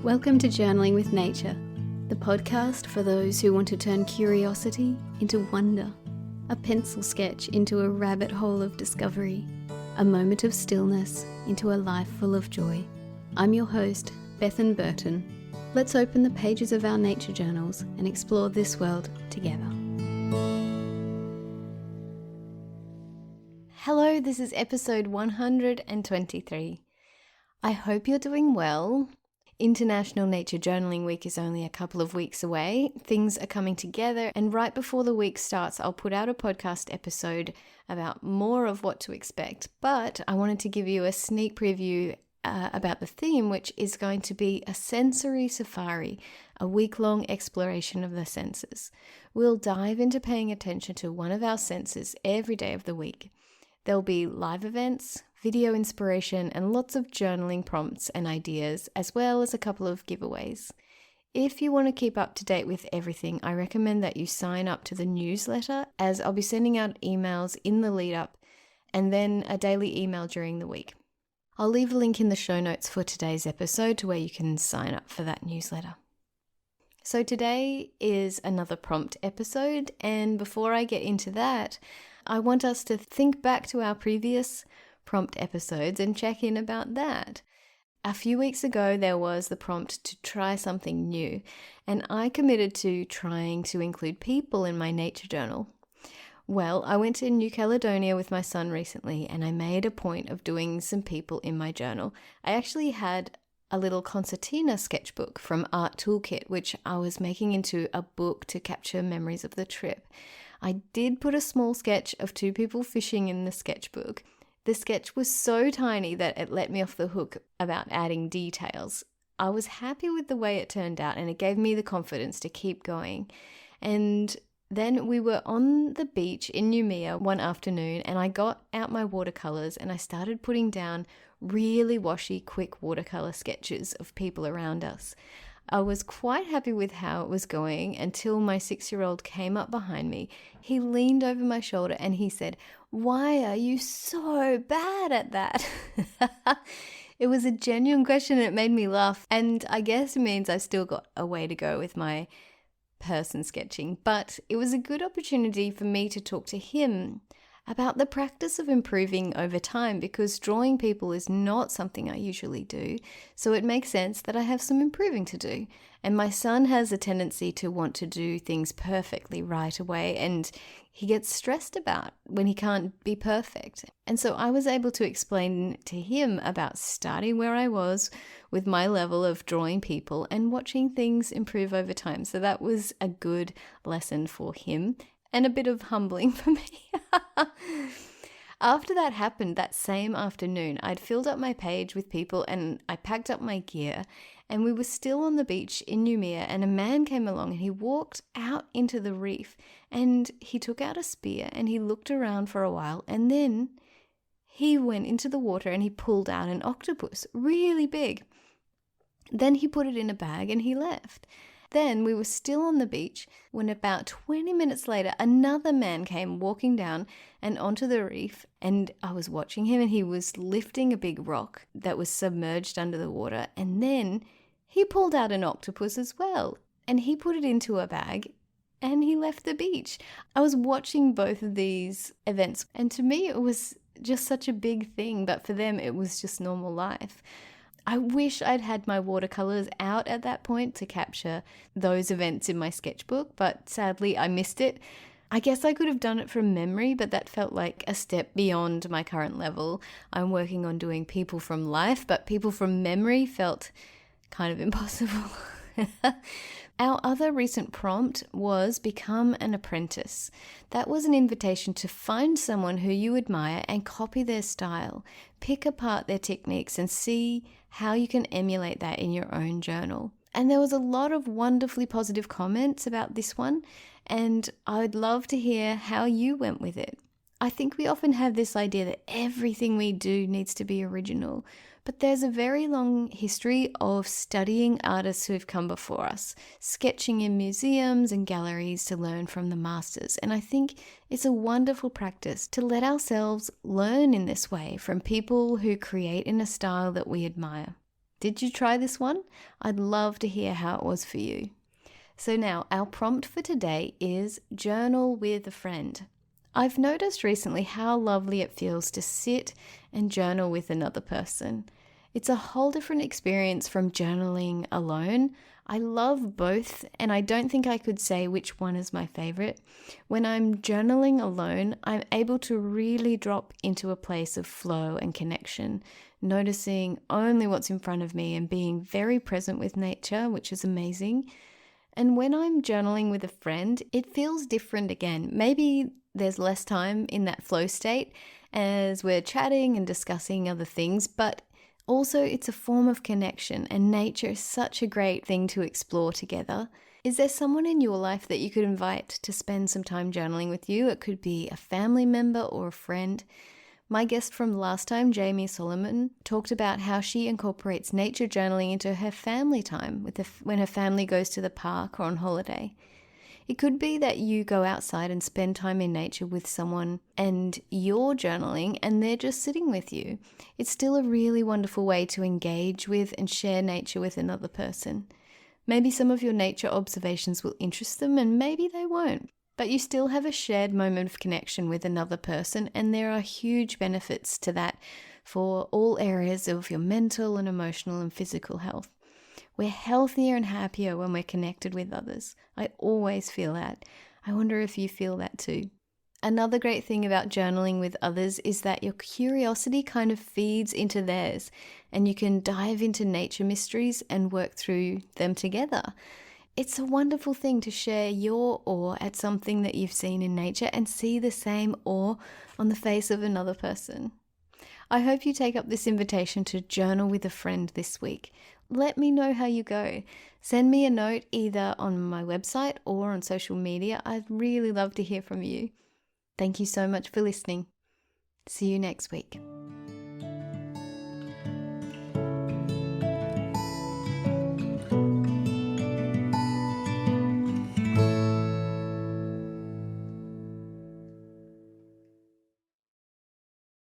Welcome to Journaling with Nature, the podcast for those who want to turn curiosity into wonder, a pencil sketch into a rabbit hole of discovery, a moment of stillness into a life full of joy. I'm your host, Bethan Burton. Let's open the pages of our nature journals and explore this world together. Hello, this is episode 123. I hope you're doing well. International Nature Journaling Week is only a couple of weeks away. Things are coming together, and right before the week starts, I'll put out a podcast episode about more of what to expect. But I wanted to give you a sneak preview about the theme, which is going to be a sensory safari, a week-long exploration of the senses. We'll dive into paying attention to one of our senses every day of the week. There'll be live events, video inspiration, and lots of journaling prompts and ideas, as well as a couple of giveaways. If you want to keep up to date with everything, I recommend that you sign up to the newsletter, as I'll be sending out emails in the lead up and then a daily email during the week. I'll leave a link in the show notes for today's episode to where you can sign up for that newsletter. So today is another prompt episode, and before I get into that, I want us to think back to our previous prompt episodes and check in about that. A few weeks ago, there was the prompt to try something new, and I committed to trying to include people in my nature journal. Well, I went to New Caledonia with my son recently, and I made a point of doing some people in my journal. I actually had a little concertina sketchbook from Art Toolkit, which I was making into a book to capture memories of the trip. I did put a small sketch of two people fishing in the sketchbook. The sketch was so tiny that it let me off the hook about adding details. I was happy with the way it turned out, and it gave me the confidence to keep going. And then we were on the beach in Noumea one afternoon, and I got out my watercolors and I started putting down really washy, quick watercolor sketches of people around us. I was quite happy with how it was going until my 6-year-old came up behind me. He leaned over my shoulder and he said, "Why are you so bad at that?" It was a genuine question and it made me laugh. And I guess it means I've still got a way to go with my person sketching. But it was a good opportunity for me to talk to him about the practice of improving over time, because drawing people is not something I usually do, so it makes sense that I have some improving to do. And my son has a tendency to want to do things perfectly right away, and he gets stressed about when he can't be perfect. And so I was able to explain to him about starting where I was with my level of drawing people and watching things improve over time. So that was a good lesson for him, and a bit of humbling for me. After that happened, that same afternoon, I'd filled up my page with people and I packed up my gear, and we were still on the beach in Noumea, and a man came along and he walked out into the reef and he took out a spear and he looked around for a while, and then he went into the water and he pulled out an octopus, really big. Then he put it in a bag and he left. Then we were still on the beach when about 20 minutes later, another man came walking down and onto the reef, and I was watching him and he was lifting a big rock that was submerged under the water, and then he pulled out an octopus as well and he put it into a bag and he left the beach. I was watching both of these events, and to me it was just such a big thing, but for them it was just normal life. I wish I'd had my watercolors out at that point to capture those events in my sketchbook, but sadly I missed it. I guess I could have done it from memory, but that felt like a step beyond my current level. I'm working on doing people from life, but people from memory felt kind of impossible. Our other recent prompt was become an apprentice. That was an invitation to find someone who you admire and copy their style. Pick apart their techniques and see how you can emulate that in your own journal. And there was a lot of wonderfully positive comments about this one, and I'd love to hear how you went with it. I think we often have this idea that everything we do needs to be original, but there's a very long history of studying artists who have come before us, sketching in museums and galleries to learn from the masters. And I think it's a wonderful practice to let ourselves learn in this way from people who create in a style that we admire. Did you try this one? I'd love to hear how it was for you. So now, our prompt for today is journal with a friend. I've noticed recently how lovely it feels to sit and journal with another person. It's a whole different experience from journaling alone. I love both, and I don't think I could say which one is my favorite. When I'm journaling alone, I'm able to really drop into a place of flow and connection, noticing only what's in front of me and being very present with nature, which is amazing. And when I'm journaling with a friend, it feels different again. Maybe there's less time in that flow state as we're chatting and discussing other things, but also it's a form of connection, and nature is such a great thing to explore together. Is there someone in your life that you could invite to spend some time journaling with you? It could be a family member or a friend. My guest from last time, Jamie Solomon, talked about how she incorporates nature journaling into her family time when her family goes to the park or on holiday. It could be that you go outside and spend time in nature with someone and you're journaling and they're just sitting with you. It's still a really wonderful way to engage with and share nature with another person. Maybe some of your nature observations will interest them and maybe they won't. But you still have a shared moment of connection with another person, and there are huge benefits to that for all areas of your mental and emotional and physical health. We're healthier and happier when we're connected with others. I always feel that. I wonder if you feel that too. Another great thing about journaling with others is that your curiosity kind of feeds into theirs, and you can dive into nature mysteries and work through them together. It's a wonderful thing to share your awe at something that you've seen in nature and see the same awe on the face of another person. I hope you take up this invitation to journal with a friend this week. Let me know how you go. Send me a note either on my website or on social media. I'd really love to hear from you. Thank you so much for listening. See you next week.